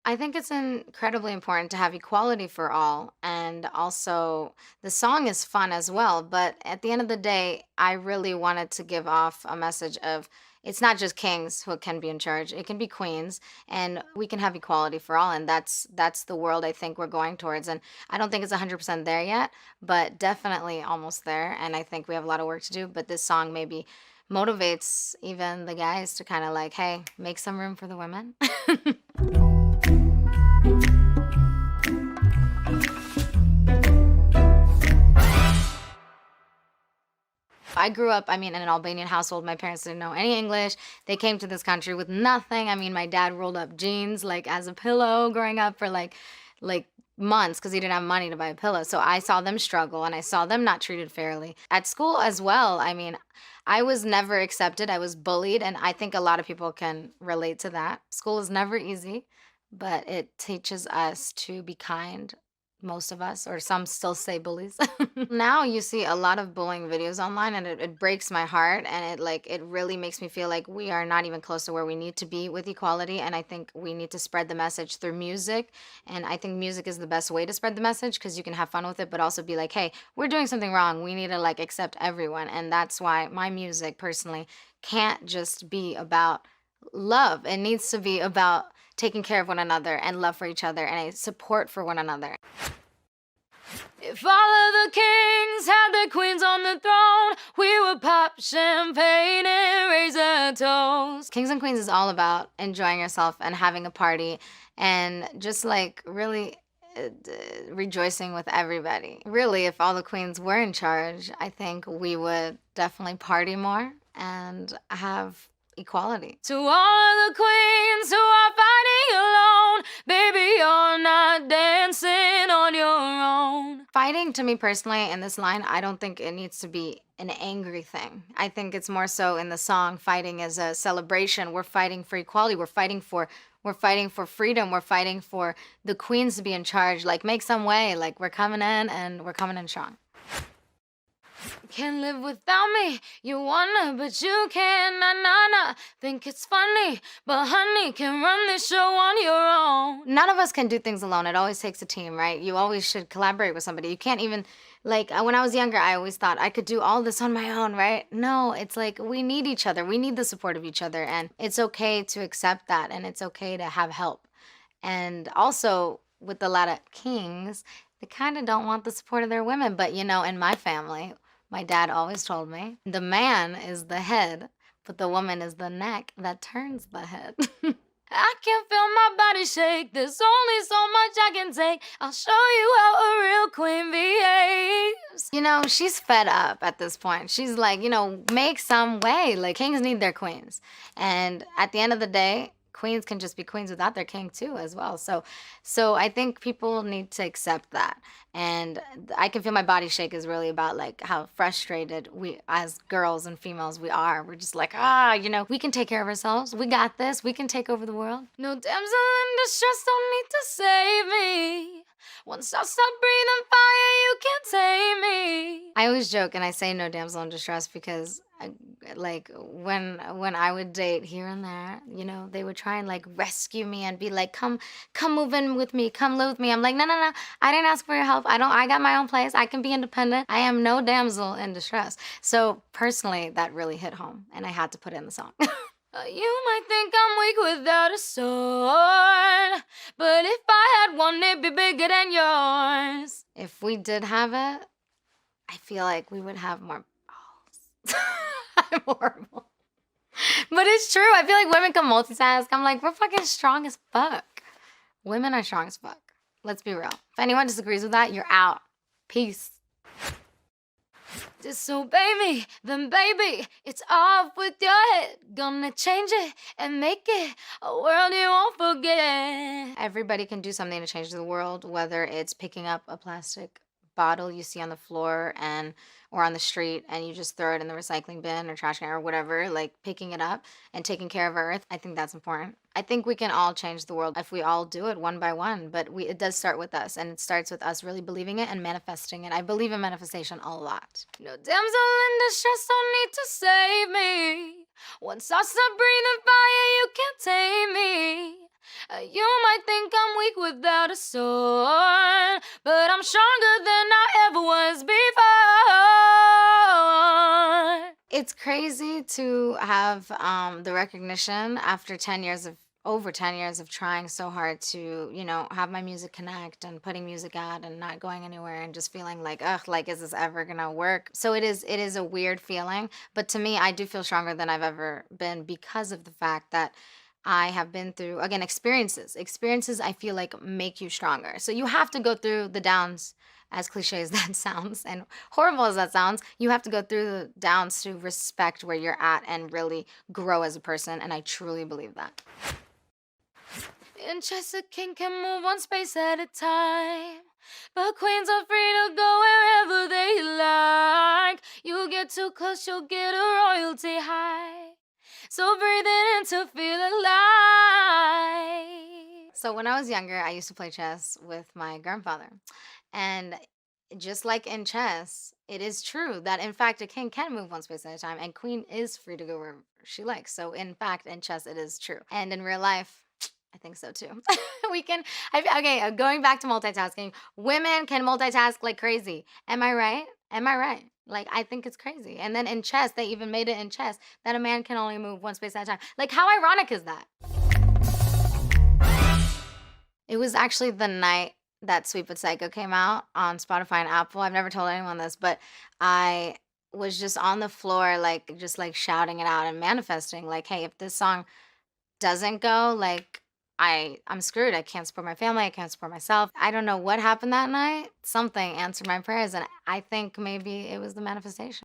I think it's incredibly important to have equality for all. And also, the song is fun as well. But at the end of the day, I really wanted to give off a message of it's not just kings who can be in charge, it can be queens, and we can have equality for all. And that's the world I think we're going towards. And I don't think it's 100% there yet, but definitely almost there. And I think we have a lot of work to do. But this song maybe motivates even the guys to kind of like, hey, make some room for the women. I grew up, I mean, in an Albanian household. My parents didn't know any English. They came to this country with nothing. I mean, my dad rolled up jeans like as a pillow growing up for like months because he didn't have money to buy a pillow. So I saw them struggle and I saw them not treated fairly. At school as well, I mean, I was never accepted. I was bullied, and I think a lot of people can relate to that. School is never easy, but it teaches us to be kind, most of us, or some still say bullies. Now you see a lot of bullying videos online, and it breaks my heart, and it really makes me feel like we are not even close to where we need to be with equality. And I think we need to spread the message through music. And I think music is the best way to spread the message because you can have fun with it, but also be like, hey, we're doing something wrong. We need to like accept everyone. And that's why my music personally can't just be about love. It needs to be about taking care of one another and love for each other and a support for one another. If all of the kings had their queens on the throne, we would pop champagne and raise a toast. Kings and Queens is all about enjoying yourself and having a party and just like really rejoicing with everybody. Really, if all the queens were in charge, I think we would definitely party more and have equality. To all of the queens who are fighting alone, baby, you're not dancing on your own. Fighting, to me personally, in this line, I don't think it needs to be an angry thing. I think it's more so in the song, fighting as a celebration. We're fighting for equality. We're fighting for freedom. We're fighting for the queens to be in charge. Like, make some way. Like, we're coming in and we're coming in strong. Can't live without me, you wanna, but you can't, nah. Think it's funny, but honey, can run this show on your own. None of us can do things alone. It always takes a team, right? You always should collaborate with somebody. You can't even, like, when I was younger, I always thought I could do all this on my own, right? No, it's like we need each other. We need the support of each other, and it's okay to accept that, and it's okay to have help. And also, with a lot of kings, they kind of don't want the support of their women, but in my family, my dad always told me, the man is the head, but the woman is the neck that turns the head. I can feel my body shake. There's only so much I can take. I'll show you how a real queen behaves. She's fed up at this point. She's like, make some way. Like, kings need their queens. And at the end of the day, queens can just be queens without their king too as well. So I think people need to accept that. And I can feel my body shake is really about like how frustrated we as girls and females we are. We're just like, we can take care of ourselves. We got this. We can take over the world. No damsel in distress don't need to save me. Once I stop breathing fire, you can't tame me. I always joke and I say no damsel in distress because when I would date here and there, they would try and like rescue me and be like, come move in with me, come live with me. I'm like, no, I didn't ask for your help. I got my own place. I can be independent. I am no damsel in distress. So personally, that really hit home and I had to put it in the song. You might think I'm weak without a sword, but if I had one, it'd be bigger than yours. If we did have it, I feel like we would have more balls. I'm horrible. But it's true. I feel like women can multitask. I'm like, we're fucking strong as fuck. Women are strong as fuck. Let's be real. If anyone disagrees with that, you're out. Peace. Disobey me, then baby, it's off with your head. Gonna change it and make it a world you won't forget. Everybody can do something to change the world, whether it's picking up a plastic bottle you see on the floor or on the street and you just throw it in the recycling bin or trash can or whatever, like picking it up and taking care of our earth. I think that's important. I think we can all change the world if we all do it one by one, but it does start with us, and it starts with us really believing it and manifesting it. I believe in manifestation a lot. No damsel in distress don't need to save me. Once I stop breathing fire, you can't tame me. You might think I'm weak without a sword, but I'm stronger than I ever was before. It's crazy to have the recognition after 10 years of over 10 years of trying so hard to, have my music connect and putting music out and not going anywhere and just feeling like, ugh, like, is this ever gonna work? So it is a weird feeling, but to me, I do feel stronger than I've ever been because of the fact that I have been through, again, experiences. Experiences I feel like make you stronger. So you have to go through the downs, as cliche as that sounds, and horrible as that sounds. You have to go through the downs to respect where you're at and really grow as a person. And I truly believe that. In chess, a king can move one space at a time, but queens are free to go wherever they like. You get too close, you'll get a royalty high. So breathe it in to feel alive. So when I was younger, I used to play chess with my grandfather. And just like in chess, it is true that in fact a king can move one space at a time and queen is free to go wherever she likes. So in fact, in chess, it is true. And in real life, I think so too. we can, okay, going back to multitasking, women can multitask like crazy. Am I right? Am I right? Like, I think it's crazy. And then in chess, they even made it in chess that a man can only move one space at a time. Like, how ironic is that? It was actually the night that Sweet But Psycho came out on Spotify and Apple. I've never told anyone this, but I was just on the floor, like, just like shouting it out and manifesting, like, hey, if this song doesn't go, like, I'm screwed. I can't support my family. I can't support myself. I don't know what happened that night. Something answered my prayers, and I think maybe it was the manifestation.